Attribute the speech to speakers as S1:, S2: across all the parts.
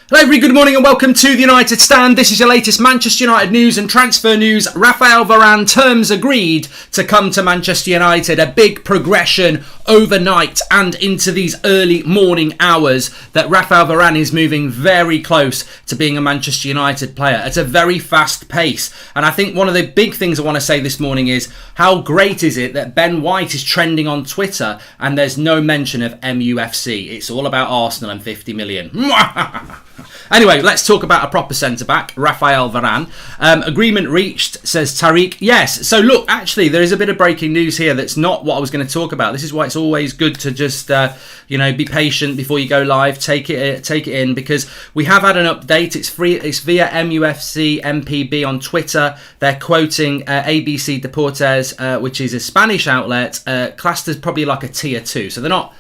S1: Hello everybody, good morning and welcome to the United Stand. This is your latest Manchester United news and transfer news. Raphael Varane terms agreed to come to Manchester United. A big progression overnight and into these early morning hours that Raphael Varane is moving very close to being a Manchester United player at a very fast pace. And I think one of the big things I want to say this morning is how great is it that Ben White is trending on Twitter and there's no mention of MUFC. It's all about Arsenal and 50 million. Anyway, let's talk about a proper centre-back, Raphael Varane. Agreement reached, says Tariq. Yes, so look, actually, there is a bit of breaking news here that's not what I was going to talk about. This is why it's always good to just, be patient before you go live. Take it in, because we have had an update. It's free. It's via MUFC MPB on Twitter. They're quoting ABC Deportes, which is a Spanish outlet, classed as probably like a tier 2. So they're not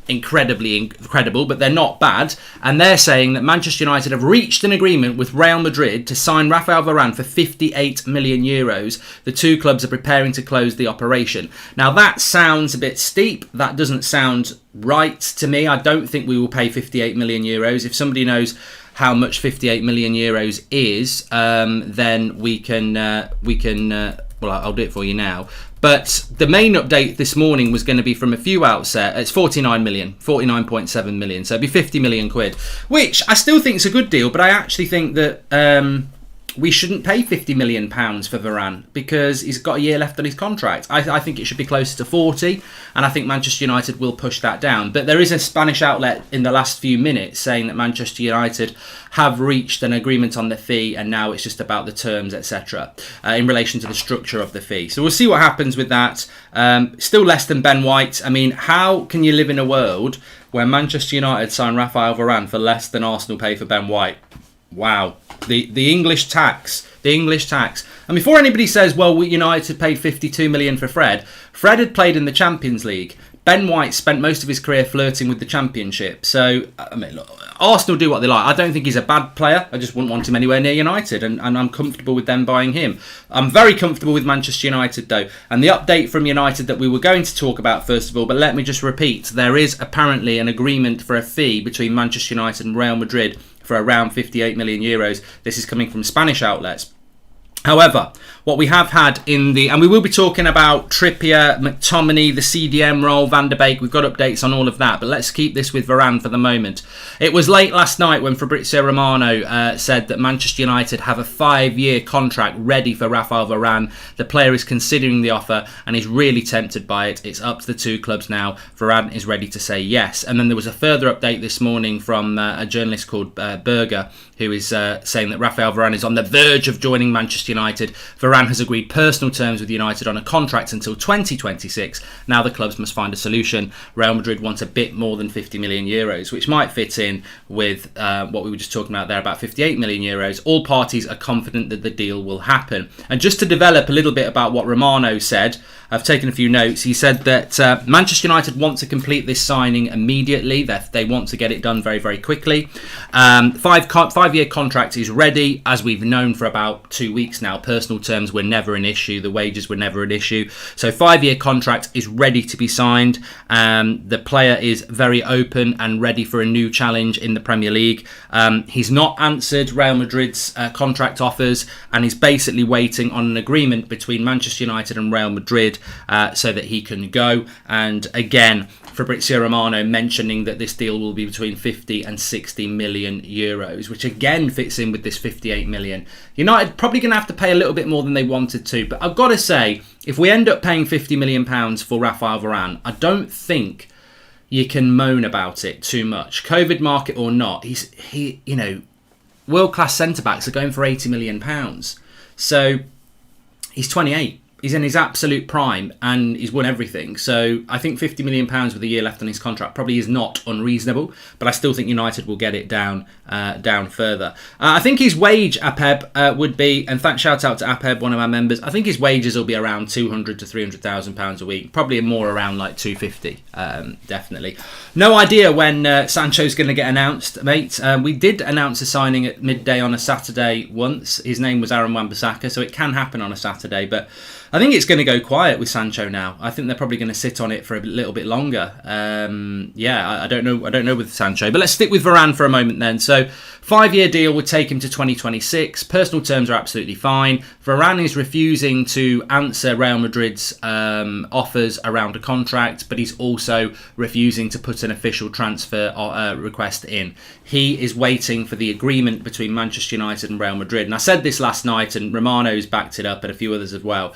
S1: incredibly incredible, but they're not bad, and they're saying that Manchester United have reached an agreement with Real Madrid to sign Raphael Varane for 58 million euros. The two clubs are preparing to close the operation. Now that sounds a bit steep. That doesn't sound right to me. I don't think we will pay 58 million euros. If somebody knows how much 58 million euros is, then we can well, I'll do it for you now. But the main update this morning was going to be from a few outlets. It's 49.7 million. So it'd be 50 million quid, which I still think is a good deal. But I actually think that we shouldn't pay 50 million pounds for Varane because he's got a year left on his contract. I think it should be closer to 40, and I think Manchester United will push that down. But there is a Spanish outlet in the last few minutes saying that Manchester United have reached an agreement on the fee, and now it's just about the terms, etc., in relation to the structure of the fee. So we'll see what happens with that. Still less than Ben White. I mean, how can you live in a world where Manchester United sign Raphael Varane for less than Arsenal pay for Ben White? Wow. The English tax. And before anybody says, well, United paid 52 million for Fred had played in the Champions League. Ben White spent most of his career flirting with the Championship. So, I mean, look, Arsenal do what they like. I don't think he's a bad player. I just wouldn't want him anywhere near United, and I'm comfortable with them buying him. I'm very comfortable with Manchester United, though. And the update from United that we were going to talk about, first of all, but let me just repeat, there is apparently an agreement for a fee between Manchester United and Real Madrid for around 58 million euros. This is coming from Spanish outlets. However, what we have had and we will be talking about Trippier, McTominay, the CDM role, Van der Beek. We've got updates on all of that, but let's keep this with Varane for the moment. It was late last night when Fabrizio Romano said that Manchester United have a 5-year contract ready for Raphael Varane. The player is considering the offer and is really tempted by it. It's up to the two clubs now. Varane is ready to say yes. And then there was a further update this morning from a journalist called Berger, who is saying that Raphael Varane is on the verge of joining Manchester United. Varane has agreed personal terms with United on a contract until 2026. Now the clubs must find a solution. Real Madrid want a bit more than 50 million euros, which might fit in with what we were just talking about there, about 58 million euros. All parties are confident that the deal will happen. And just to develop a little bit about what Romano said, I've taken a few notes. He said that Manchester United want to complete this signing immediately. They want to get it done very, very quickly. 5-year contract is ready, as we've known for about 2 weeks now. Personal terms were never an issue. The wages were never an issue. So 5-year contract is ready to be signed. The player is very open and ready for a new challenge in the Premier League. He's not answered Real Madrid's contract offers, and he's basically waiting on an agreement between Manchester United and Real Madrid so that he can go. And again, Fabrizio Romano mentioning that this deal will be between 50 and 60 million euros, which again fits in with this 58 million. United probably going to have to pay a little bit more than they wanted to, but I've got to say, if we end up paying 50 million pounds for Raphael Varane, I don't think you can moan about it too much. COVID market or not, world-class centre-backs are going for 80 million pounds. So he's 28. He's in his absolute prime and he's won everything. So I think £50 million with a year left on his contract probably is not unreasonable, but I still think United will get it down further. I think his wage, Apeb, would be, and shout out to Apeb, one of our members, I think his wages will be around £200,000 to £300,000 a week, probably more around like 250, definitely. No idea when Sancho's going to get announced, mate. We did announce a signing at midday on a Saturday once. His name was Aaron Wan-Bissaka, so it can happen on a Saturday, but I think it's going to go quiet with Sancho now. I think they're probably going to sit on it for a little bit longer. I don't know. I don't know with Sancho, but let's stick with Varane for a moment then. So, 5-year deal would take him to 2026. Personal terms are absolutely fine. Varane is refusing to answer Real Madrid's offers around a contract, but he's also refusing to put an official transfer request in. He is waiting for the agreement between Manchester United and Real Madrid. And I said this last night, and Romano's backed it up, and a few others as well.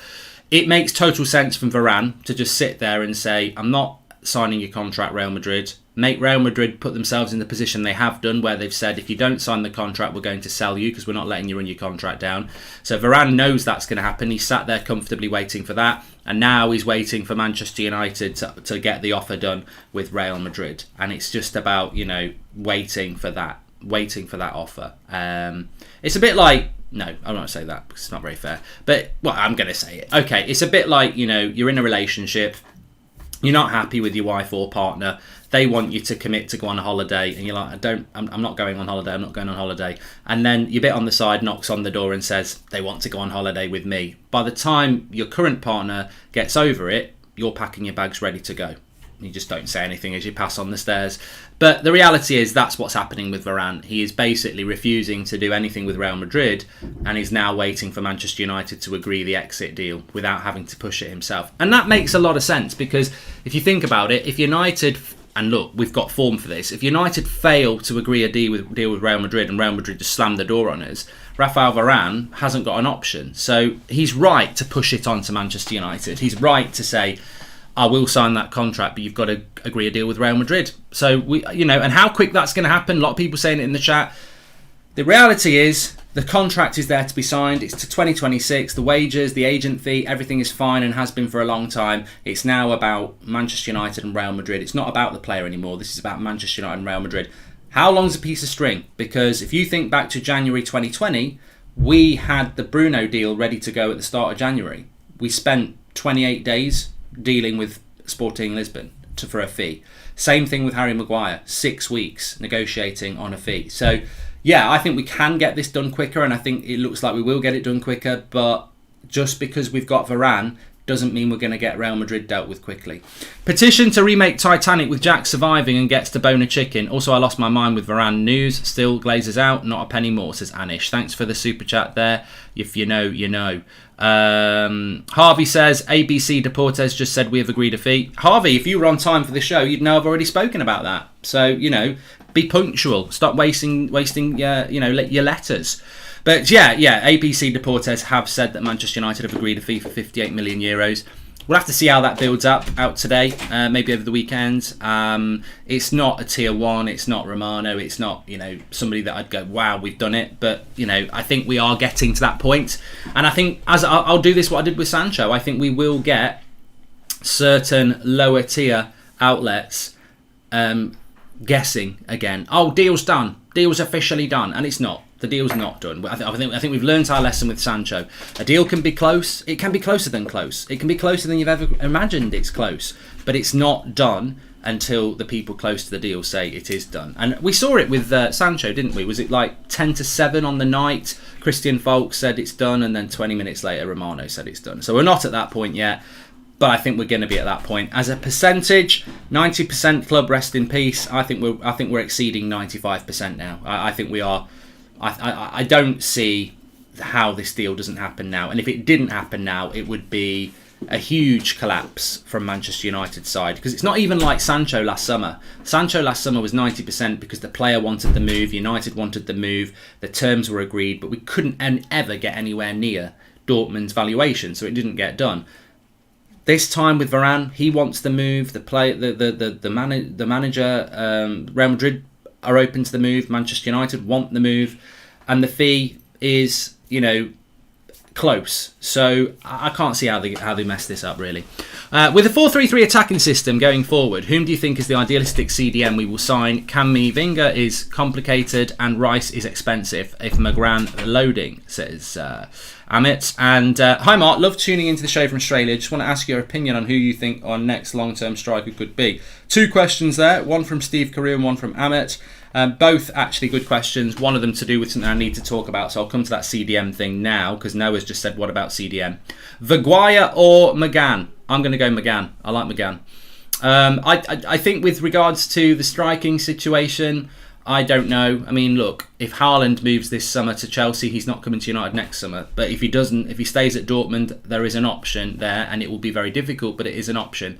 S1: It makes total sense from Varane to just sit there and say, I'm not signing your contract, Real Madrid. Make Real Madrid put themselves in the position they have done, where they've said, if you don't sign the contract, we're going to sell you because we're not letting you run your contract down. So Varane knows that's going to happen. He sat there comfortably waiting for that. And now he's waiting for Manchester United to get the offer done with Real Madrid. And it's just about, waiting for that offer. It's a bit like, no, I'm not going to say that because it's not very fair. But, I'm going to say it. Okay, it's a bit like, you're in a relationship. You're not happy with your wife or partner. They want you to commit to go on a holiday, and you're like, I'm not going on holiday. I'm not going on holiday. And then your bit on the side knocks on the door and says, they want to go on holiday with me. By the time your current partner gets over it, you're packing your bags ready to go. You just don't say anything as you pass on the stairs. But the reality is that's what's happening with Varane. He is basically refusing to do anything with Real Madrid, and is now waiting for Manchester United to agree the exit deal without having to push it himself. And that makes a lot of sense, because if you think about it, if United, and look, we've got form for this, if United fail to agree a deal with Real Madrid and Real Madrid just slam the door on us, Rafael Varane hasn't got an option. So he's right to push it on to Manchester United. He's right to say, I will sign that contract, but you've got to agree a deal with Real Madrid. So, and how quick that's going to happen, a lot of people saying it in the chat. The reality is, the contract is there to be signed. It's to 2026. The wages, the agent fee, everything is fine and has been for a long time. It's now about Manchester United and Real Madrid. It's not about the player anymore. This is about Manchester United and Real Madrid. How long's a piece of string? Because if you think back to January 2020, we had the Bruno deal ready to go at the start of January. We spent 28 days dealing with Sporting Lisbon for a fee. Same thing with Harry Maguire, 6 weeks negotiating on a fee. So, I think we can get this done quicker, and I think it looks like we will get it done quicker, but just because we've got Varane doesn't mean we're going to get Real Madrid dealt with quickly. Petition to remake Titanic with Jack surviving and gets to bone a chicken. Also, I lost my mind with Varane news. Still glazes out. Not a penny more, says Anish. Thanks for the super chat there. If you know, you know. Harvey says, ABC Deportes just said we have agreed a fee. Harvey, if you were on time for the show, you'd know I've already spoken about that. So, be punctual. Stop wasting your letters. But ABC Deportes have said that Manchester United have agreed a fee for 58 million euros. We'll have to see how that builds up out today, maybe over the weekend. It's not a tier 1, it's not Romano, it's not, somebody that I'd go, wow, we've done it. But, I think we are getting to that point. And I think, as I'll do this what I did with Sancho, I think we will get certain lower tier outlets guessing again. Oh, deal's done. Deal's officially done. And it's not. The deal's not done. I think we've learned our lesson with Sancho. A deal can be close. It can be closer than close. It can be closer than you've ever imagined it's close. But it's not done until the people close to the deal say it is done. And we saw it with Sancho, didn't we? Was it like 10-7 on the night? Christian Falk said it's done, and then 20 minutes later, Romano said it's done. So we're not at that point yet. But I think we're going to be at that point. As a percentage, 90% club, rest in peace. I think we're exceeding 95% now. I think we are. I don't see how this deal doesn't happen now. And if it didn't happen now, it would be a huge collapse from Manchester United's side. Because it's not even like Sancho last summer. Sancho last summer was 90% because the player wanted the move, United wanted the move, the terms were agreed, but we couldn't ever get anywhere near Dortmund's valuation, so it didn't get done. This time with Varane, he wants the move. The manager, Real Madrid are open to the move. Manchester United want the move, and the fee is, close. So I can't see how they mess this up really. With a 4-3-3 attacking system going forward, whom do you think is the idealistic CDM we will sign? Camavinga is complicated and Rice is expensive. If Magran loading, says Amit. And hi Mark, love tuning into the show from Australia. Just want to ask your opinion on who you think our next long-term striker could be. 2 questions there, one from Steve Carew and one from Amit. Both actually good questions. One of them to do with something I need to talk about, so I'll come to that CDM thing now, because Noah's just said, what about CDM? Maguire or McGann? I'm going to go McGann. I like McGann. I think with regards to the striking situation, I don't know. I mean, look, if Haaland moves this summer to Chelsea, he's not coming to United next summer. But if he doesn't, if he stays at Dortmund, there is an option there, and it will be very difficult, but it is an option.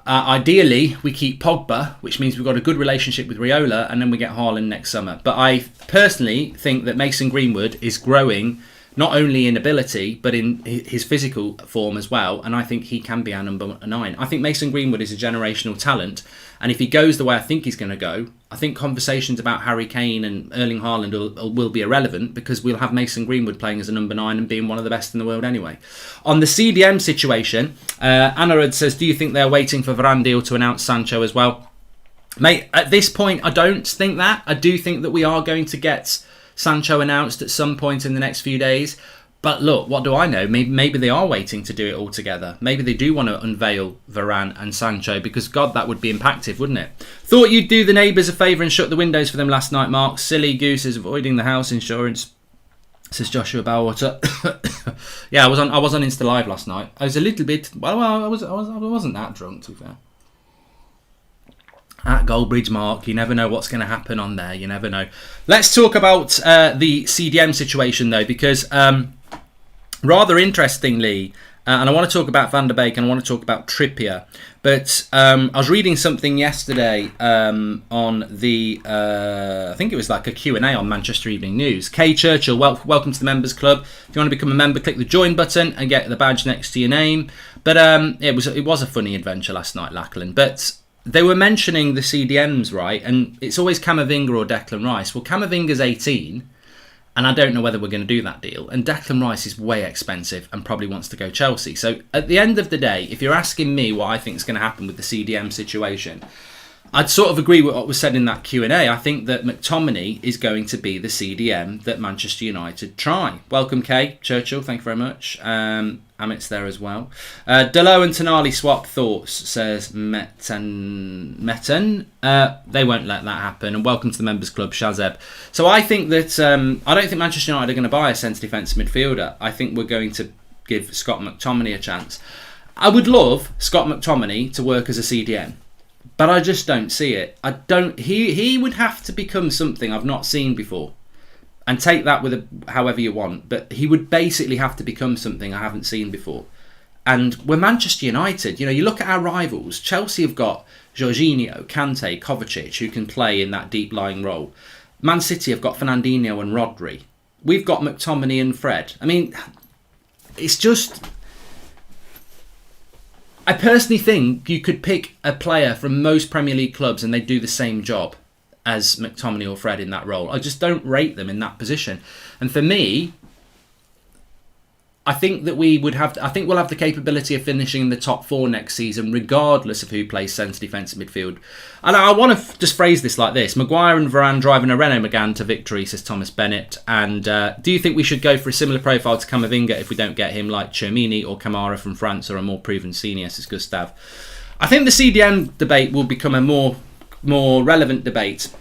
S1: Ideally, we keep Pogba, which means we've got a good relationship with Raiola, and then we get Haaland next summer. But I personally think that Mason Greenwood is growing not only in ability, but in his physical form as well. And I think he can be our number 9. I think Mason Greenwood is a generational talent. And if he goes the way I think he's going to go, I think conversations about Harry Kane and Erling Haaland will be irrelevant, because we'll have Mason Greenwood playing as a number 9 and being one of the best in the world anyway. On the CDM situation, Anarud says, do you think they're waiting for Varane deal to announce Sancho as well? Mate, at this point, I don't think that. I do think that we are going to get Sancho announced at some point in the next few days. But look, what do I know? Maybe they are waiting to do it all together. Maybe they do want to unveil Varane and Sancho, because, God, that would be impacttive, wouldn't it? Thought you'd do the neighbours a favour and shut the windows for them last night, Mark. Silly goose is avoiding the house insurance, says Joshua Bowerwater. Yeah, I was on Insta Live last night. I was a little bit... Well, I wasn't that drunk, to be fair. At Goldbridge, Mark, you never know what's going to happen on there. You never know. Let's talk about the CDM situation, though, because rather interestingly, and I want to talk about Van der Beek and I want to talk about Trippier, but I was reading something yesterday on the, I think it was like a Q&A on Manchester Evening News. Kay Churchill, welcome to the Members Club. If you want to become a member, click the join button and get the badge next to your name. But it was a funny adventure last night, Lachlan. But they were mentioning the CDMs, right? And it's always Camavinga or Declan Rice. Well, Camavinga's 18, and I don't know whether we're going to do that deal. And Declan Rice is way expensive and probably wants to go Chelsea. So at the end of the day, if you're asking me what I think is going to happen with the CDM situation, I'd sort of agree with what was said in that Q&A. I think that McTominay is going to be the CDM that Manchester United try. Welcome, Kay Churchill. Thank you very much. Amit's there as well. Delo and Tonali swap thoughts, says Metten. They won't let that happen. And welcome to the Members Club, Shazeb. So I think that I don't think Manchester United are going to buy a centre defensive midfielder. I think we're going to give Scott McTominay a chance. I would love Scott McTominay to work as a CDM, but I just don't see it. He would have to become something I've not seen before. And take that with however you want. But he would basically have to become something I haven't seen before. And we're Manchester United. You know, you look at our rivals. Chelsea have got Jorginho, Kante, Kovacic, who can play in that deep-lying role. Man City have got Fernandinho and Rodri. We've got McTominay and Fred. I mean, it's just... I personally think you could pick a player from most Premier League clubs and they'd do the same job as McTominay or Fred in that role. I just don't rate them in that position. And for me, I think that we'll have the capability of finishing in the top 4 next season, regardless of who plays centre defensive midfield. And I want to just phrase this like this: Maguire and Varane driving a Renault Megane to victory, says Thomas Bennett. And do you think we should go for a similar profile to Camavinga if we don't get him, like Chermini or Kamara from France, or a more proven senior, says Gustav? I think the CDM debate will become a more relevant debate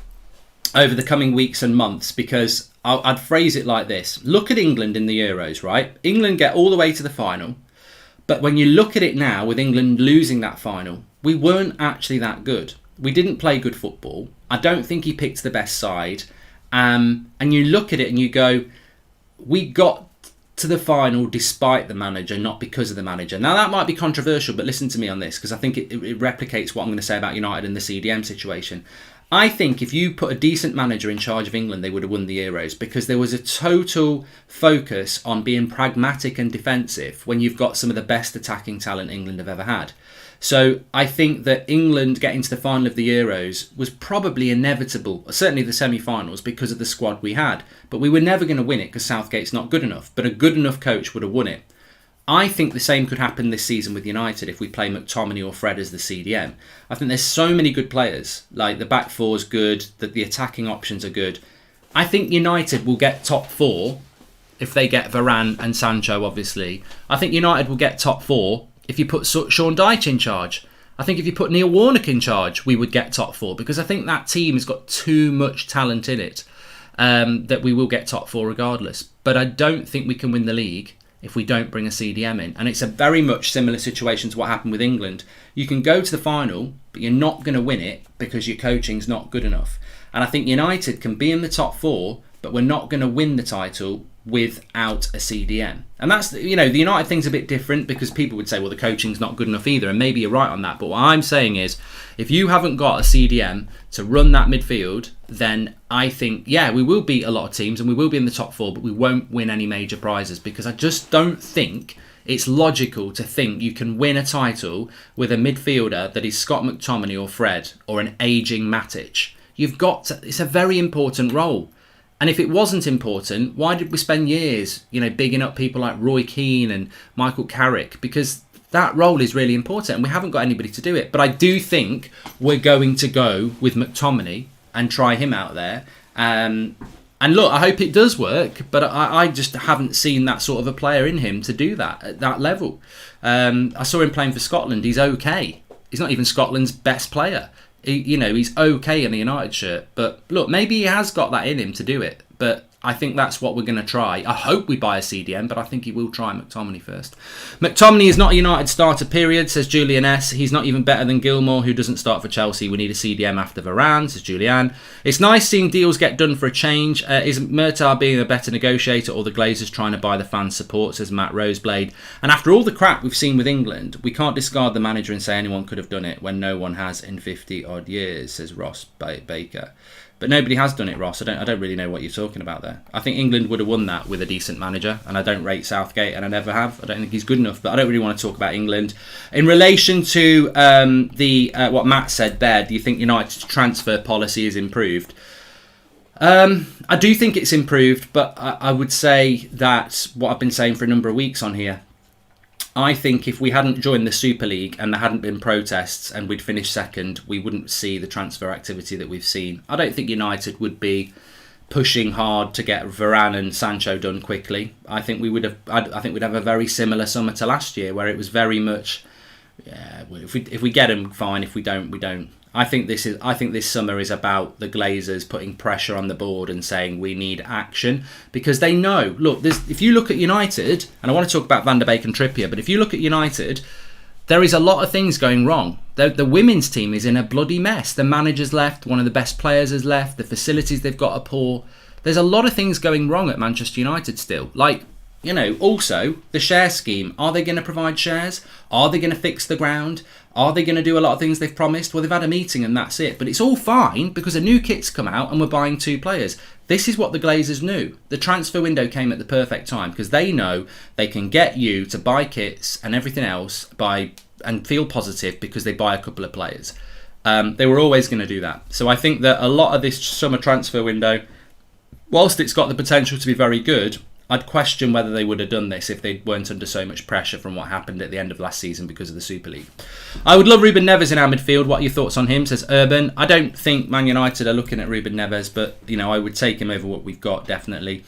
S1: over the coming weeks and months, because I'd phrase it like this. Look at England in the Euros, right? England get all the way to the final, but when you look at it now, with England losing that final, we weren't actually that good. We didn't play good football. I don't think he picked the best side. And you look at it and you go, we got to the final despite the manager, not because of the manager. Now, that might be controversial, but listen to me on this, because I think it replicates what I'm going to say about United and the CDM situation. I think if you put a decent manager in charge of England, they would have won the Euros, because there was a total focus on being pragmatic and defensive when you've got some of the best attacking talent England have ever had. So I think that England getting to the final of the Euros was probably inevitable, certainly the semi-finals, because of the squad we had. But we were never going to win it because Southgate's not good enough. But a good enough coach would have won it. I think the same could happen this season with United if we play McTominay or Fred as the CDM. I think there's so many good players. Like, the back four's good, that the attacking options are good. I think United will get top 4 if they get Varane and Sancho, obviously. I think United will get top 4 if you put Sean Dyche in charge. I think if you put Neil Warnock in charge, we would get top 4, because I think that team has got too much talent in it that we will get top 4 regardless. But I don't think we can win the league if we don't bring a CDM in. And it's a very much similar situation to what happened with England. You can go to the final, but you're not going to win it because your coaching's not good enough. And I think United can be in the top 4, but we're not going to win the title without a CDM. And that's, the United thing's a bit different, because people would say, well, the coaching's not good enough either, and maybe you're right on that. But what I'm saying is, if you haven't got a CDM to run that midfield, then I think, we will beat a lot of teams and we will be in the top 4, but we won't win any major prizes, because I just don't think it's logical to think you can win a title with a midfielder that is Scott McTominay or Fred or an ageing Matic. You've got to, it's a very important role. And if it wasn't important, why did we spend years, bigging up people like Roy Keane and Michael Carrick? Because that role is really important and we haven't got anybody to do it. But I do think we're going to go with McTominay and try him out there. And look, I hope it does work, but I just haven't seen that sort of a player in him to do that at that level. I saw him playing for Scotland. He's okay. He's not even Scotland's best player. He's okay in the United shirt. But look, maybe he has got that in him to do it. But I think that's what we're going to try. I hope we buy a CDM, but I think he will try McTominay first. McTominay is not a United starter, period, says Julian S. He's not even better than Gilmour, who doesn't start for Chelsea. We need a CDM after Varane, says Julian. It's nice seeing deals get done for a change. Is Murtagh being a better negotiator, or the Glazers trying to buy the fans' support, says Matt Roseblade. And after all the crap we've seen with England, we can't discard the manager and say anyone could have done it when no one has in 50 odd years, says Ross Baker. But nobody has done it, Ross. I don't really know what you're talking about there. I think England would have won that with a decent manager, and I don't rate Southgate, and I never have. I don't think he's good enough, but I don't really want to talk about England. In relation to what Matt said there, do you think United's transfer policy is improved? I do think it's improved, but I would say that what I've been saying for a number of weeks on here, I think if we hadn't joined the Super League and there hadn't been protests and we'd finished second, we wouldn't see the transfer activity that we've seen. I don't think United would be pushing hard to get Varane and Sancho done quickly. I think we would have. I think we'd have a very similar summer to last year, where it was very much, if we get them, fine. If we don't, we don't. I think this summer is about the Glazers putting pressure on the board and saying we need action, because they know. Look, if you look at United, and I want to talk about Van der Beek and Trippier, but if you look at United, there is a lot of things going wrong. The women's team is in a bloody mess. The manager's left, one of the best players has left, the facilities they've got are poor. There's a lot of things going wrong at Manchester United still. Also, the share scheme. Are they going to provide shares? Are they going to fix the ground? Are they going to do a lot of things they've promised? Well, they've had a meeting and that's it. But it's all fine because a new kit's come out and we're buying 2 players. This is what the Glazers knew. The transfer window came at the perfect time because they know they can get you to buy kits and everything else and feel positive because they buy a couple of players. They were always going to do that. So I think that a lot of this summer transfer window, whilst it's got the potential to be very good, I'd question whether they would have done this if they weren't under so much pressure from what happened at the end of last season because of the Super League. I would love Ruben Neves in our midfield. What are your thoughts on him, says Urban? I don't think Man United are looking at Ruben Neves, but I would take him over what we've got, definitely.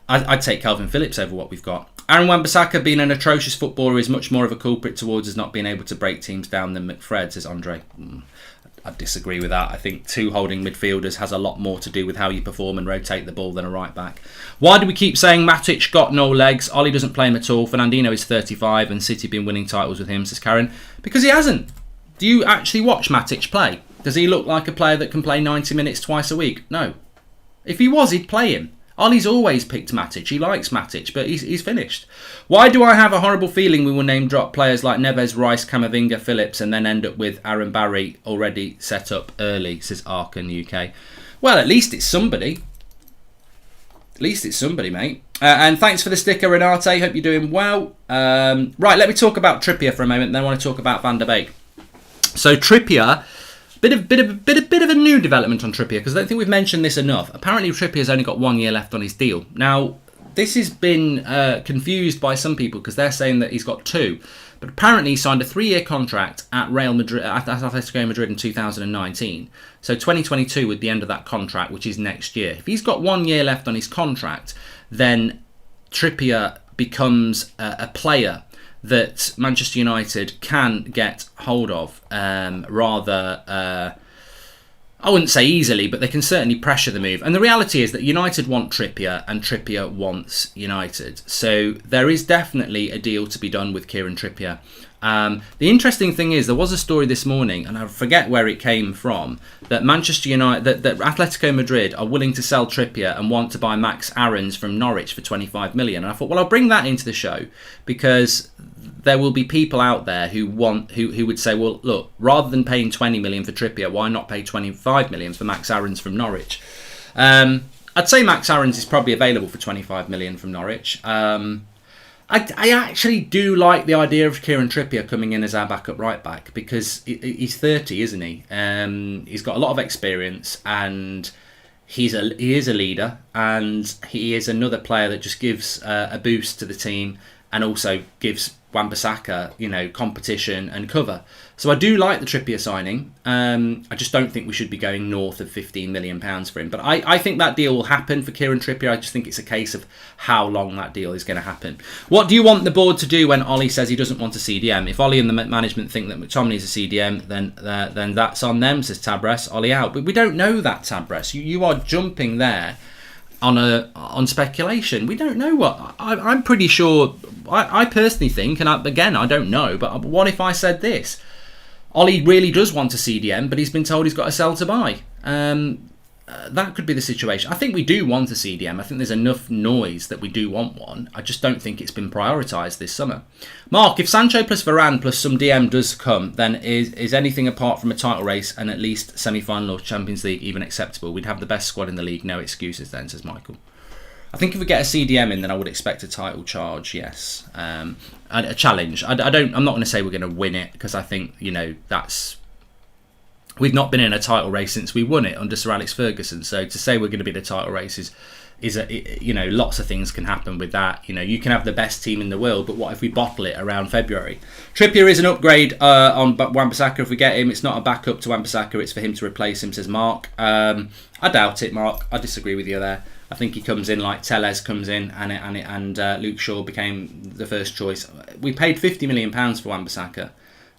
S1: I'd take Calvin Phillips over what we've got. Aaron Wan-Bissaka, being an atrocious footballer, is much more of a culprit towards us not being able to break teams down than McFred, says Andre. I disagree with that. I think 2 holding midfielders has a lot more to do with how you perform and rotate the ball than a right back. Why do we keep saying Matic got no legs? Ollie doesn't play him at all. Fernandinho is 35 and City been winning titles with him, says Karen. Because he hasn't. Do you actually watch Matic play? Does he look like a player that can play 90 minutes twice a week? No. If he was, he'd play him. Ollie's always picked Matic. He likes Matic, but he's finished. Why do I have a horrible feeling we will name drop players like Neves, Rice, Camavinga, Phillips, and then end up with Aaron Barry already set up early, says Arkan UK. Well, at least it's somebody. At least it's somebody, mate. And thanks for the sticker, Renate. Hope you're doing well. Right, let me talk about Trippier for a moment, then I want to talk about Van der Beek. So Trippier... Bit of a new development on Trippier, because I don't think we've mentioned this enough. Apparently Trippier's only got 1 year left on his deal. Now, this has been confused by some people because they're saying that he's got 2. But apparently he signed a 3-year contract at Real Madrid, at Atletico Madrid in 2019. So 2022 would be the end of that contract, which is next year. If he's got 1 year left on his contract, then Trippier becomes a player that Manchester United can get hold of rather... I wouldn't say easily, but they can certainly pressure the move. And the reality is that United want Trippier and Trippier wants United. So there is definitely a deal to be done with Kieran Trippier. The interesting thing is there was a story this morning, and I forget where it came from, that Manchester United, that Atletico Madrid are willing to sell Trippier and want to buy Max Aarons from Norwich for 25 million. And I thought, well, I'll bring that into the show because there will be people out there who would say, well, look, rather than paying 20 million for Trippier, why not pay 25 million for Max Aarons from Norwich? I'd say Max Aarons is probably available for 25 million from Norwich. I actually do like the idea of Kieran Trippier coming in as our backup right back because he's 30, isn't he? He's got a lot of experience and he is a leader, and he is another player that just gives a boost to the team and also gives Wan-Bissaka, competition and cover. So I do like the Trippier signing. I just don't think we should be going north of £15 million for him. But I think that deal will happen for Kieran Trippier. I just think it's a case of how long that deal is going to happen. What do you want the board to do when Ollie says he doesn't want a CDM? If Ollie and the management think that McTominay is a CDM, then that's on them, says Tabres. Ollie out. But we don't know that, Tabres. You are jumping there on speculation. We don't know what. I'm pretty sure. I personally think, and I don't know, but what if I said this? Ollie really does want a CDM, but he's been told he's got to sell to buy. That could be the situation. I think we do want a CDM. I think there's enough noise that we do want one. I just don't think it's been prioritised this summer. Mark, if Sancho plus Varane plus some DM does come, then is anything apart from a title race and at least semi-final or Champions League even acceptable? We'd have the best squad in the league. No excuses then, says Michael. I think if we get a CDM in, then I would expect a title charge, yes. A challenge. I'm not going to say we're going to win it because I think, that's... We've not been in a title race since we won it under Sir Alex Ferguson. So to say we're going to be in a title race is lots of things can happen with that. You can have the best team in the world, but what if we bottle it around February? Trippier is an upgrade on Wan-Bissaka. If we get him, it's not a backup to Wan-Bissaka. It's for him to replace him, says Mark. I doubt it, Mark. I disagree with you there. I think he comes in like Tellez comes in, and Luke Shaw became the first choice. We paid £50 million for Wan-Bissaka.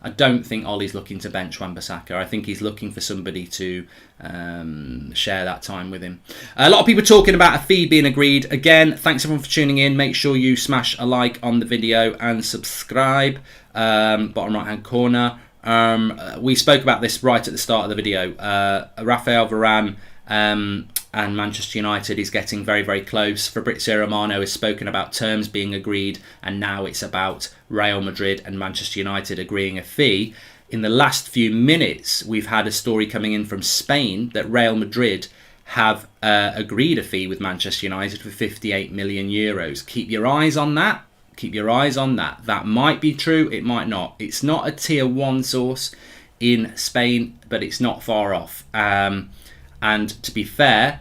S1: I don't think Ollie's looking to bench Wan-Bissaka. I think he's looking for somebody to share that time with him. A lot of people talking about a fee being agreed. Again, thanks everyone for tuning in. Make sure you smash a like on the video and subscribe. Bottom right hand corner. We spoke about this right at the start of the video. Raphael Varane and Manchester United is getting very, very close. Fabrizio Romano has spoken about terms being agreed, and now it's about Real Madrid and Manchester United agreeing a fee. In the last few minutes, we've had a story coming in from Spain that Real Madrid have agreed a fee with Manchester United for 58 million euros. Keep your eyes on that. Keep your eyes on that. That might be true, it might not. It's not a tier 1 source in Spain, but it's not far off. And to be fair,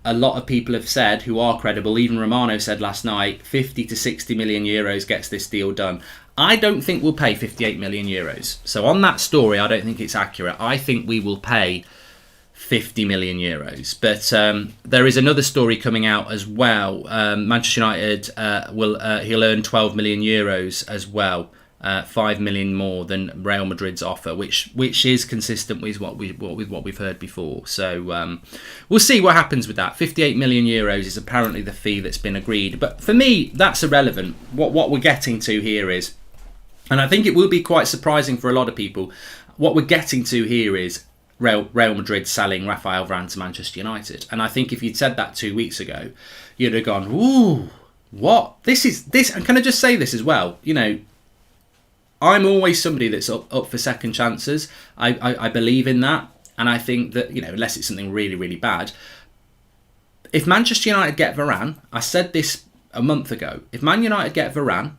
S1: a lot of people have said, who are credible, even Romano said last night, 50 to 60 million euros gets this deal done. I don't think we'll pay 58 million euros. So on that story, I don't think it's accurate. I think we will pay 50 million euros. But there is another story coming out as well. Manchester United he'll earn 12 million euros as well. 5 million more than Real Madrid's offer, which is consistent with what we've heard before. So we'll see what happens with that. 58 million euros is apparently the fee that's been agreed, but for me that's irrelevant. What we're getting to here is, and I think it will be quite surprising for a lot of people, what we're getting to here is Real Madrid selling Raphael Varane to Manchester United. And I think if you'd said that 2 weeks ago, you'd have gone, ooh, what? This. And can I just say this as well? I'm always somebody that's up for second chances. I believe in that. And I think that, unless it's something really, really bad. If Manchester United get Varane, I said this a month ago. If Man United get Varane,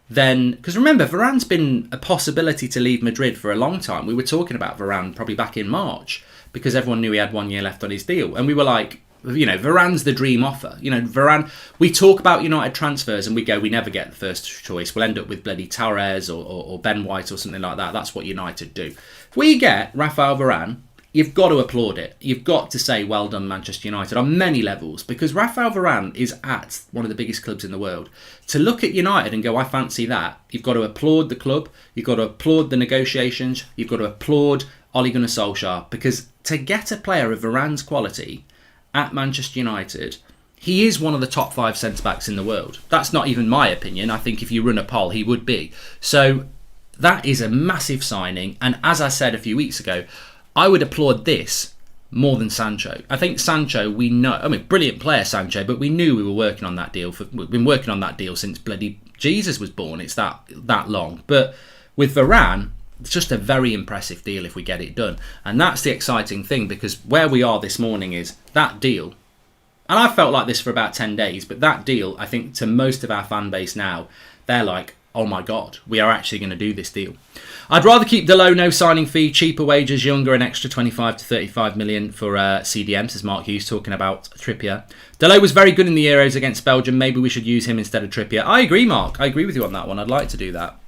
S1: then... Because remember, Varane's been a possibility to leave Madrid for a long time. We were talking about Varane probably back in March because everyone knew he had 1 year left on his deal. And we were like... Varane's the dream offer. Varane, we talk about United transfers and we go, we never get the first choice. We'll end up with bloody Torres or Ben White or something like that. That's what United do. If we get Raphael Varane you've got to applaud it. You've got to say well done Manchester United on many levels, because Raphael Varane is at one of the biggest clubs in the world. To look at United and go, I fancy that, you've got to applaud the club, you've got to applaud the negotiations, you've got to applaud Ole Gunnar Solskjaer, because to get a player of Varane's quality at Manchester United, he is one of the top 5 centre-backs in the world. That's not even my opinion. I think if you run a poll, he would be. So that is a massive signing. And as I said a few weeks ago, I would applaud this more than Sancho. I think Sancho, we know, I mean, brilliant player Sancho, but we knew we were working on that deal. We've been working on that deal since bloody Jesus was born. It's that long. But with Varane, it's just a very impressive deal if we get it done. And that's the exciting thing, because where we are this morning is that deal. And I've felt like this for about 10 days, but that deal, I think to most of our fan base now, they're like, oh my God, we are actually going to do this deal. I'd rather keep Dalot, no signing fee, cheaper wages, younger, an extra 25 to 35 million for CDM, says Mark Hughes, talking about Trippier. Dalot was very good in the Euros against Belgium. Maybe we should use him instead of Trippier. I agree, Mark. I agree with you on that one. I'd like to do that.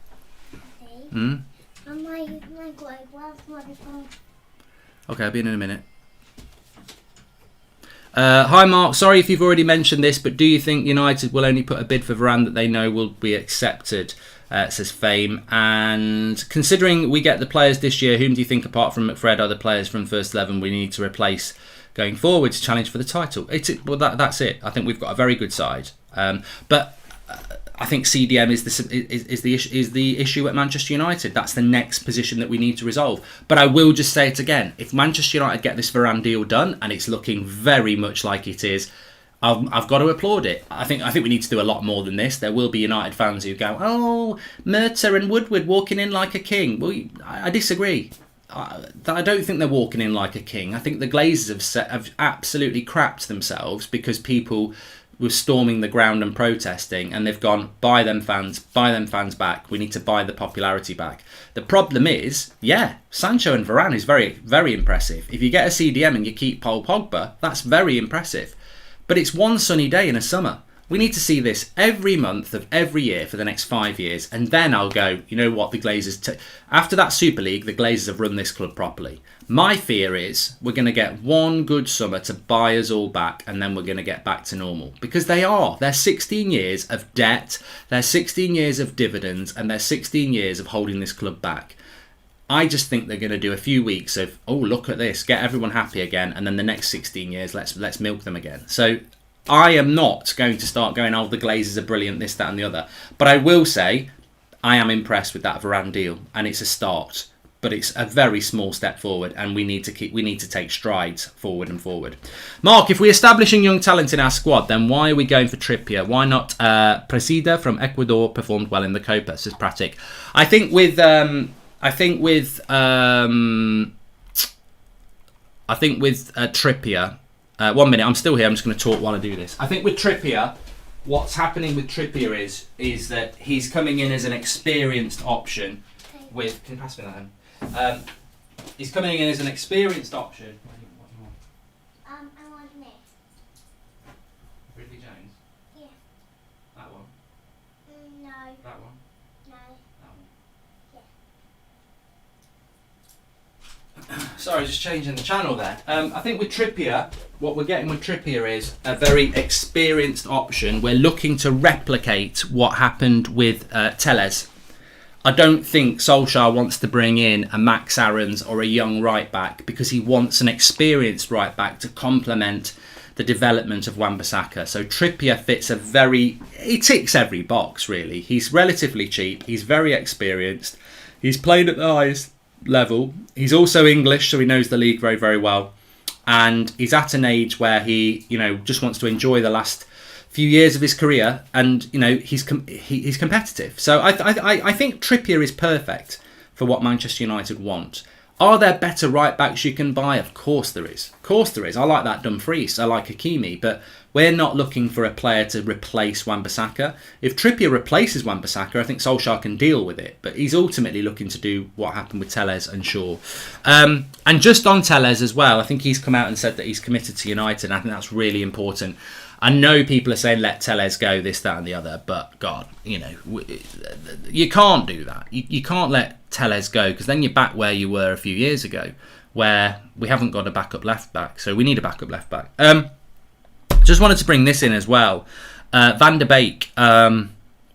S1: Okay, I'll be in a minute. Hi Mark, sorry if you've already mentioned this, but do you think United will only put a bid for Varane that they know will be accepted, says Fame? And considering we get the players this year, whom do you think apart from McFred are the players from First 11 we need to replace going forward to challenge for the title? Well, that's it. I think we've got a very good side. But I think CDM is the issue at Manchester United. That's the next position that we need to resolve. But I will just say it again: if Manchester United get this Varane deal done, and it's looking very much like it is, I've got to applaud it. I think we need to do a lot more than this. There will be United fans who go, "Oh, Mertz and Woodward walking in like a king." Well, I disagree. I don't think they're walking in like a king. I think the Glazers have absolutely crapped themselves because people were storming the ground and protesting, and they've gone, buy them fans back. We need to buy the popularity back. The problem is, Sancho and Varane is very, very impressive. If you get a CDM and you keep Paul Pogba, that's very impressive. But it's one sunny day in a summer. We need to see this every month of every year for the next 5 years, and then I'll go, you know what, the Glazers... After that Super League, the Glazers have run this club properly. My fear is we're going to get one good summer to buy us all back, and then we're going to get back to normal. Because they are. They're 16 years of debt, they're 16 years of dividends, and they're 16 years of holding this club back. I just think they're going to do a few weeks of, oh, look at this, get everyone happy again, and then the next 16 years, let's milk them again. So I am not going to start going, oh, the Glazers are brilliant, this, that and the other. But I will say I am impressed with that Varane deal, and it's a start. But it's a very small step forward, and we need to take strides forward and forward. Mark, if we're establishing young talent in our squad, then why are we going for Trippier? Why not Presida from Ecuador performed well in the Copa, says Pratik. I think with Trippier, 1 minute, I'm still here, I'm just going to talk while I do this. I think with Trippier, what's happening with Trippier is that he's coming in as an experienced option with... Can you pass me that then? He's coming in as an experienced option.
S2: I want this.
S1: Ridley Jones?
S2: Yeah.
S1: That one?
S2: No.
S1: That one?
S2: No.
S1: That one? Sorry, just changing the channel there. I think with Trippier, what we're getting with Trippier is a very experienced option. We're looking to replicate what happened with Telles. I don't think Solskjaer wants to bring in a Max Aarons or a young right back because he wants an experienced right back to complement the development of Wan-Bissaka. So Trippier he ticks every box really. He's relatively cheap, he's very experienced, he's played at the highest level, he's also English, so he knows the league very, very well, and he's at an age where he, just wants to enjoy the last few years of his career, and he's competitive. So I think Trippier is perfect for what Manchester United want. Are there better right backs you can buy? Of course there is. Of course there is. I like that Dumfries. I like Hakimi, but we're not looking for a player to replace Wan-Bissaka. If Trippier replaces Wan-Bissaka, I think Solskjaer can deal with it. But he's ultimately looking to do what happened with Telles and Shaw. And just on Telles as well, I think he's come out and said that he's committed to United. And I think that's really important. I know people are saying let Telles go, this, that and the other, but God, you can't do that. You can't let Telles go because then you're back where you were a few years ago. where we haven't got a backup left back, so we need a backup left back. Just wanted to bring this in as well. Van der Beek.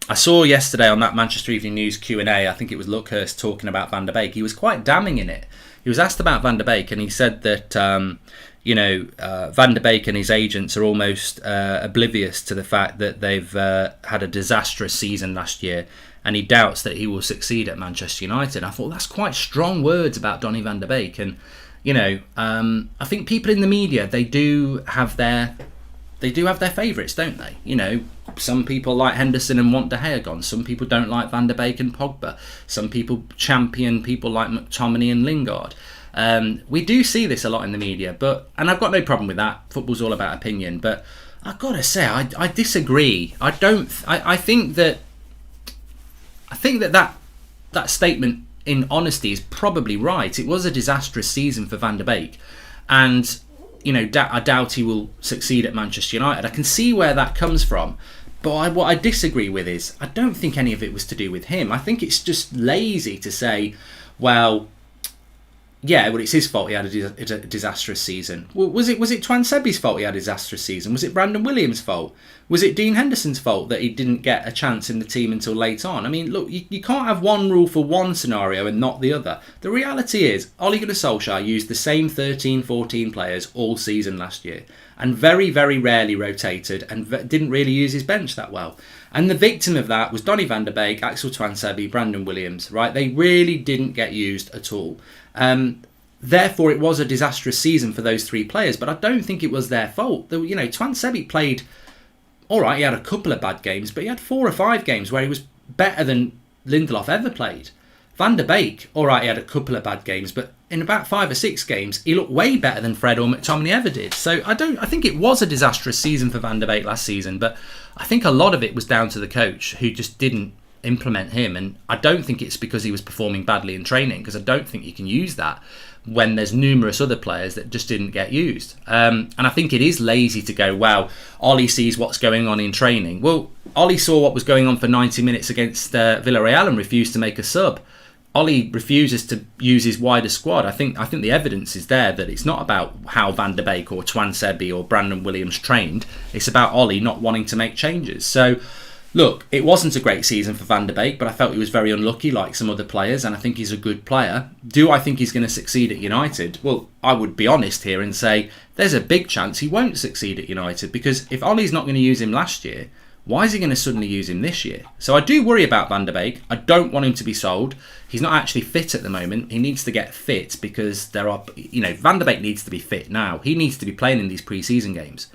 S1: I saw yesterday on that Manchester Evening News Q&A, I think it was Luckhurst talking about Van der Beek. He was quite damning in it. He was asked about Van der Beek, and he said that Van der Beek and his agents are almost oblivious to the fact that they've had a disastrous season last year, and he doubts that he will succeed at Manchester United. I thought that's quite strong words about Donny van der Beek, and I think people in the media, they do have their favourites, don't they? Some people like Henderson and want De Gea gone. Some people don't like Van der Beek and Pogba. Some people champion people like McTominay and Lingard. We do see this a lot in the media, and I've got no problem with that. Football's all about opinion, but I've got to say I disagree. I think that statement, in honesty, is probably right. It was a disastrous season for Van der Beek, and I doubt he will succeed at Manchester United. I can see where that comes from, but what I disagree with is I don't think any of it was to do with him. I think it's just lazy to say, well, it's his fault he had a disastrous season. Well, was it Twansebe's fault he had a disastrous season? Was it Brandon Williams' fault? Was it Dean Henderson's fault that he didn't get a chance in the team until late on? I mean, look, you can't have one rule for one scenario and not the other. The reality is, Ole Gunnar Solskjaer used the same 13, 14 players all season last year, and very, very rarely rotated, and didn't really use his bench that well. And the victim of that was Donny van der Beek, Axel Twansebe, Brandon Williams, right? They really didn't get used at all. Therefore, it was a disastrous season for those three players, but I don't think it was their fault. Twansebe played all right. He had a couple of bad games, but he had 4 or 5 games where he was better than Lindelof ever played. Van der Beek, all right, he had a couple of bad games, but in about 5 or 6 games, he looked way better than Fred or McTominay ever did. So I think it was a disastrous season for Van der Beek last season, but I think a lot of it was down to the coach, who just didn't implement him. And I don't think it's because he was performing badly in training, because I don't think you can use that when there's numerous other players that just didn't get used. And I think it is lazy to go, wow, Ollie sees what's going on in training. Well, Ollie saw what was going on for 90 minutes against Villarreal and refused to make a sub. Ollie refuses to use his wider squad. I think the evidence is there that it's not about how Van der Beek or Twansebe or Brandon Williams trained. It's about Ollie not wanting to make changes. So, look, it wasn't a great season for Van der Beek, but I felt he was very unlucky like some other players, and I think he's a good player. Do I think he's going to succeed at United? Well, I would be honest here and say there's a big chance he won't succeed at United, because if Ollie's not going to use him last year, why is he going to suddenly use him this year? So I do worry about Van der Beek. I don't want him to be sold. He's not actually fit at the moment. He needs to get fit, because Van der Beek needs to be fit now. He needs to be playing in these pre-season games.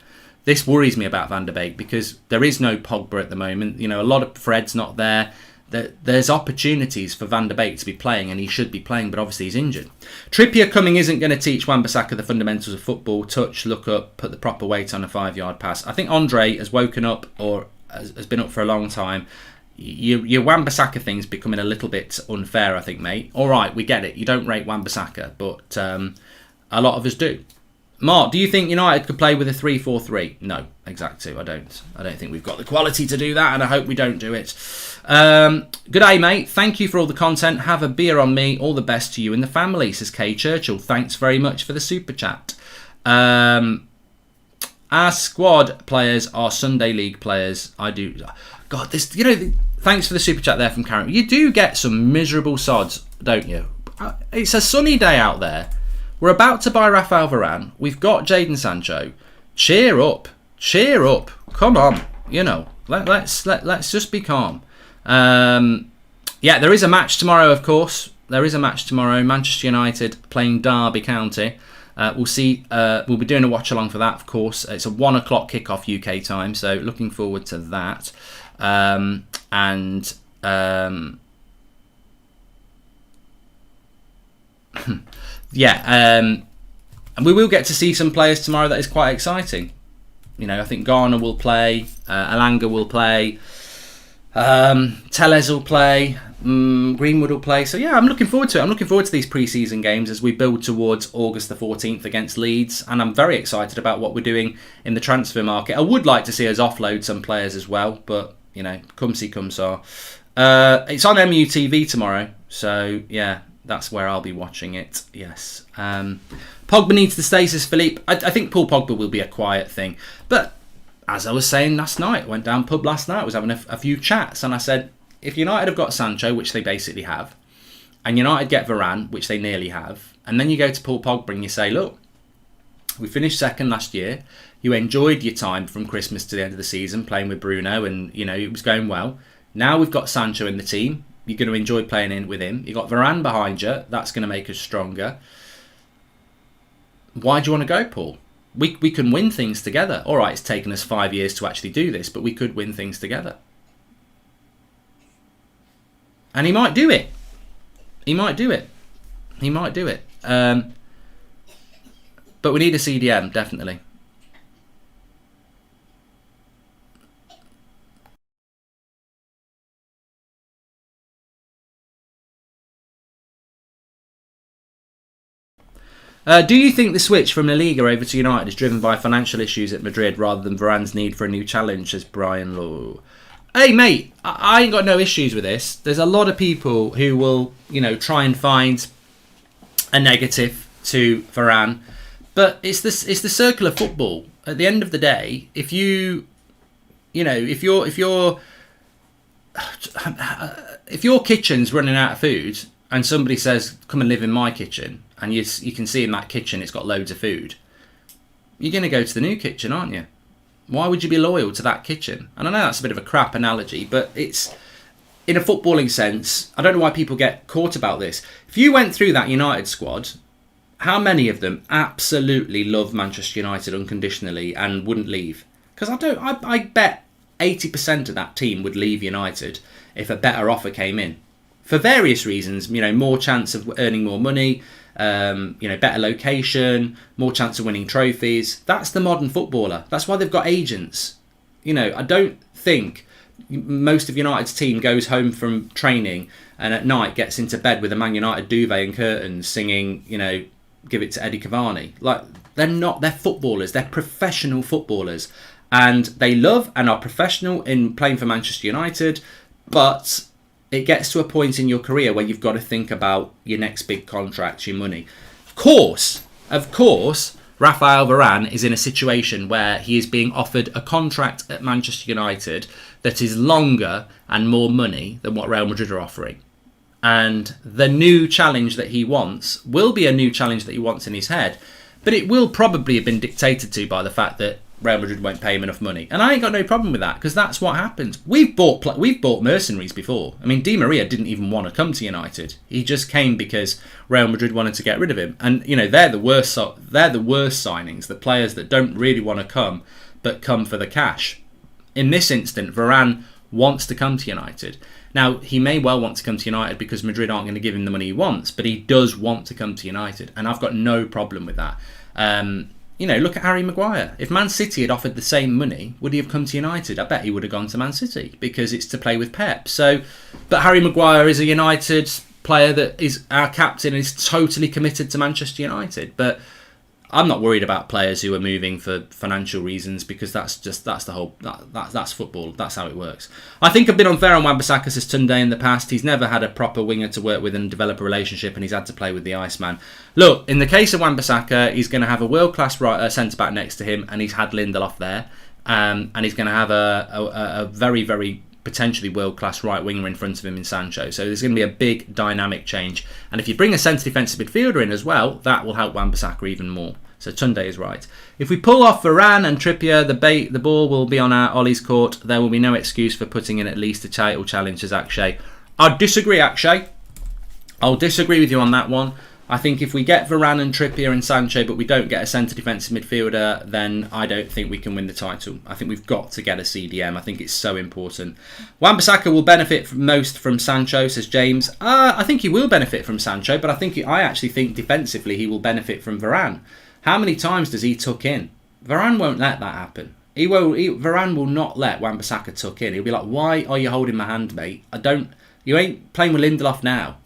S1: This worries me about Van der Beek, because there is no Pogba at the moment. A lot of Fred's not there. There's opportunities for Van der Beek to be playing, and he should be playing, but obviously he's injured. Trippier coming isn't going to teach Wan-Bissaka the fundamentals of football: touch, look up, put the proper weight on a 5-yard pass. I think Andre has woken up, or has been up for a long time. Your Wan-Bissaka thing's becoming a little bit unfair, I think, mate. All right, we get it. You don't rate Wan-Bissaka, but a lot of us do. Mark, do you think United could play with a 3-4-3? No, exactly. I don't think we've got the quality to do that, and I hope we don't do it. Good day, mate. Thank you for all the content. Have a beer on me. All the best to you and the family, says Kay Churchill. Thanks very much for the super chat. Our squad players are Sunday League players. I do. God, this. Thanks for the super chat there from Karen. You do get some miserable sods, don't you? It's a sunny day out there. We're about to buy Rafael Varane. We've got Jadon Sancho. Cheer up. Come on. Let's just be calm. There is a match tomorrow, of course. There is a match tomorrow. Manchester United playing Derby County. We'll see. We'll be doing a watch along for that, of course. It's a 1 o'clock kickoff UK time, so looking forward to that. And we will get to see some players tomorrow. That is quite exciting. I think Garner will play, Alanga will play, Tellez will play, Greenwood will play. So yeah, I'm looking forward to it. I'm looking forward to these pre-season games as we build towards August the 14th against Leeds, and I'm very excited about what we're doing in the transfer market. I would like to see us offload some players as well, but come see, come saw. It's on MUTV tomorrow, so yeah. That's where I'll be watching it, yes. Pogba needs to stay, says Philippe. I think Paul Pogba will be a quiet thing. But as I was saying last night, I went down pub last night, I was having a few chats, and I said, if United have got Sancho, which they basically have, and United get Varane, which they nearly have, and then you go to Paul Pogba and you say, look, we finished second last year. You enjoyed your time from Christmas to the end of the season playing with Bruno, and it was going well. Now we've got Sancho in the team. You're going to enjoy playing in with him. You've got Varane behind you. That's going to make us stronger. Why do you want to go, Paul? We can win things together. All right, it's taken us 5 years to actually do this, but we could win things together. And he might do it. He might do it. But we need a CDM, definitely. Do you think the switch from La Liga over to United is driven by financial issues at Madrid rather than Varane's need for a new challenge, says Brian Law? Hey, mate, I ain't got no issues with this. There's a lot of people who will, try and find a negative to Varane. But it's the circle of football. At the end of the day, if your kitchen's running out of food and somebody says, come and live in my kitchen, and you can see in that kitchen it's got loads of food, you're going to go to the new kitchen, aren't you? Why would you be loyal to that kitchen? And I know that's a bit of a crap analogy, but it's, in a footballing sense, I don't know why people get caught about this. If you went through that United squad, how many of them absolutely love Manchester United unconditionally and wouldn't leave? Because I bet 80% of that team would leave United if a better offer came in. For various reasons, more chance of earning more money, better location, more chance of winning trophies. That's the modern footballer. That's why they've got agents. I don't think most of United's team goes home from training and at night gets into bed with a Man United duvet and curtains singing, give it to Eddie Cavani. Like, they're footballers. They're professional footballers. And they love and are professional in playing for Manchester United, but it gets to a point in your career where you've got to think about your next big contract, your money. Of course, Raphael Varane is in a situation where he is being offered a contract at Manchester United that is longer and more money than what Real Madrid are offering. And the new challenge that he wants will be a new challenge that he wants in his head, but it will probably have been dictated to by the fact that Real Madrid won't pay him enough money. And I ain't got no problem with that, because that's what happens. We've bought mercenaries before. I mean, Di Maria didn't even want to come to United. He just came because Real Madrid wanted to get rid of him. And they're the worst signings, the players that don't really want to come but come for the cash. In this instant, Varane wants to come to United. Now, he may well want to come to United because Madrid aren't going to give him the money he wants, but he does want to come to United, and I've got no problem with that. Look at Harry Maguire. If Man City had offered the same money, would he have come to United? I bet he would have gone to Man City because it's to play with Pep. But Harry Maguire is a United player that is our captain and is totally committed to Manchester United. But I'm not worried about players who are moving for financial reasons, because that's football. That's how it works. I think I've been unfair on Wan-Bissaka, says Tunde, in the past. He's never had a proper winger to work with and develop a relationship, and he's had to play with the Iceman. Look, in the case of Wan-Bissaka, he's going to have a world-class centre-back next to him, and he's had Lindelof there, and he's going to have a very, very potentially world-class right winger in front of him in Sancho. So there's going to be a big dynamic change. And if you bring a centre defensive midfielder in as well, that will help Wan-Bissaka even more. So Tunde is right. If we pull off Varane and Trippier, the ball will be on our Ollie's court. There will be no excuse for putting in at least a title challenge, as Akshay. I'd disagree, Akshay. I'll disagree with you on that one. I think if we get Varane and Trippier and Sancho, but we don't get a centre defensive midfielder, then I don't think we can win the title. I think we've got to get a CDM. I think it's so important. Wan-Bissaka will benefit most from Sancho, says James. I think he will benefit from Sancho, but I actually think defensively he will benefit from Varane. How many times does he tuck in? Varane won't let that happen. Varane will not let Wan-Bissaka tuck in. He'll be like, why are you holding my hand, mate? You ain't playing with Lindelof now.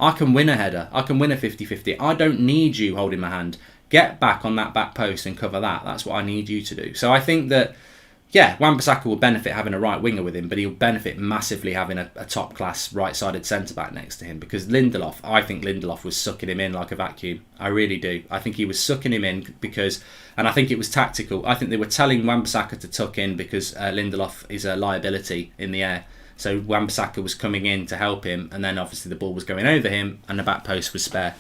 S1: I can win a header. I can win a 50-50. I don't need you holding my hand. Get back on that back post and cover that. That's what I need you to do. So I think that yeah, Wan-Bissaka will benefit having a right winger with him, but he'll benefit massively having a top-class right-sided centre-back next to him, because I think Lindelof was sucking him in like a vacuum. I really do. I think he was sucking him in because, and I think it was tactical. I think they were telling Wan-Bissaka to tuck in because Lindelof is a liability in the air. So Wan-Bissaka was coming in to help him, and then obviously the ball was going over him, and the back post was spare.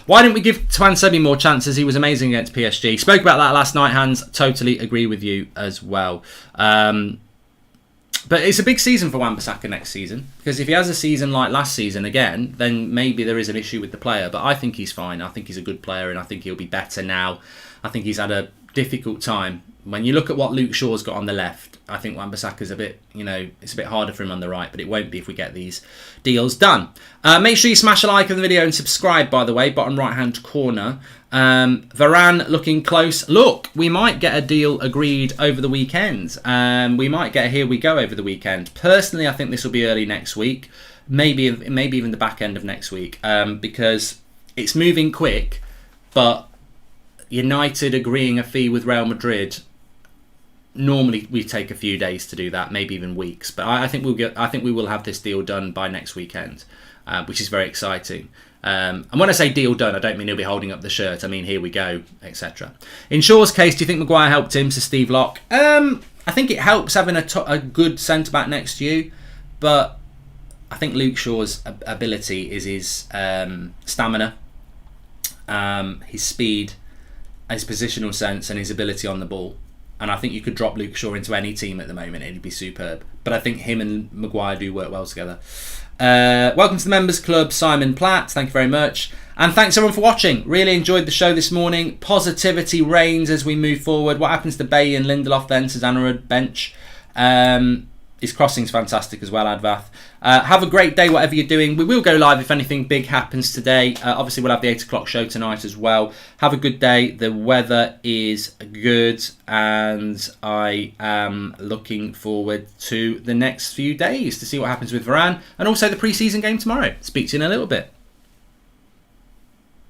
S1: Why didn't we give Tuanzebe more chances? He was amazing against PSG. Spoke about that last night, Hans. Totally agree with you as well. But it's a big season for Wan-Bissaka next season, because if he has a season like last season again, then maybe there is an issue with the player. But I think he's fine. I think he's a good player, and I think he'll be better now. I think he's had a difficult time. When you look at what Luke Shaw's got on the left, I think Wan-Bissaka's a bit, it's a bit harder for him on the right, but it won't be if we get these deals done. Make sure you smash a like on the video and subscribe, by the way, bottom right-hand corner. Varane looking close. Look, we might get a deal agreed over the weekend. We might get a here we go over the weekend. Personally, I think this will be early next week, maybe even the back end of next week, because it's moving quick, but United agreeing a fee with Real Madrid, normally we take a few days to do that, maybe even weeks. But I think we will have this deal done by next weekend, which is very exciting. And when I say deal done, I don't mean he'll be holding up the shirt. I mean here we go, etc. In Shaw's case, do you think Maguire helped him? So Steve Locke. I think it helps having a good centre back next to you, but I think Luke Shaw's ability is his stamina, his speed, his positional sense, and his ability on the ball. And I think you could drop Luke Shaw into any team at the moment, it'd be superb. But I think him and Maguire do work well together. Welcome to the Members Club, Simon Platt. Thank you very much. And thanks everyone for watching. Really enjoyed the show this morning. Positivity reigns as we move forward. What happens to Bailly and Lindelof then? Susanna bench. His crossing's fantastic as well, Advath. Have a great day, whatever you're doing. We will go live if anything big happens today. Obviously, we'll have the 8 o'clock show tonight as well. Have a good day. The weather is good, and I am looking forward to the next few days to see what happens with Varane, and also the pre-season game tomorrow. Speak to you in a little bit.